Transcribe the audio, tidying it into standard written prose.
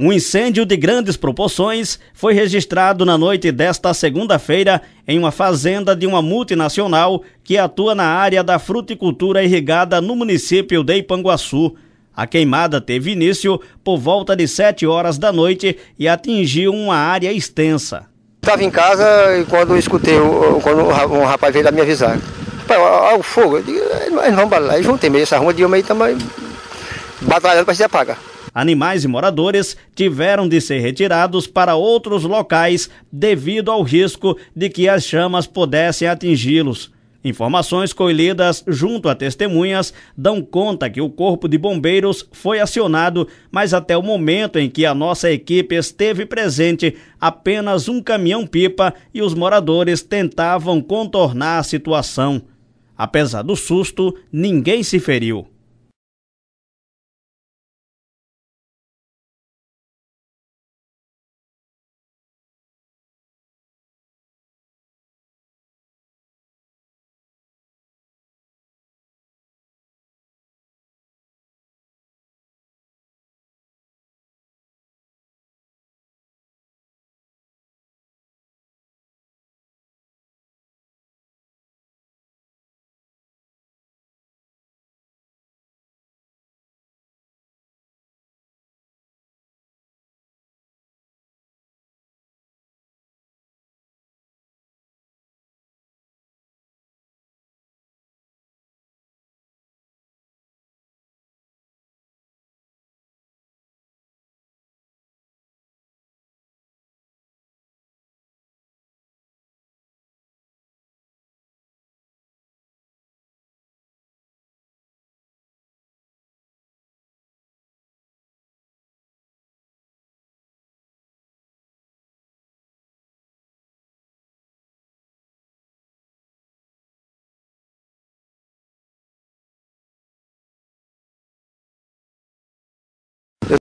Um incêndio de grandes proporções foi registrado na noite desta segunda-feira em uma fazenda de uma multinacional que atua na área da fruticultura irrigada no município de Ipanguaçu. A queimada teve início por volta de 7 horas da noite e atingiu uma área extensa. Estava em casa e quando eu escutei, quando um rapaz veio lá me avisar. Olha o fogo, eu digo, nós vamos lá. E juntei meio essa rua de meio também batalhando para se apagar. Animais e moradores tiveram de ser retirados para outros locais devido ao risco de que as chamas pudessem atingi-los. Informações colhidas junto a testemunhas dão conta que o Corpo de Bombeiros foi acionado, mas até o momento em que a nossa equipe esteve presente, apenas um caminhão-pipa e os moradores tentavam contornar a situação. Apesar do susto, ninguém se feriu.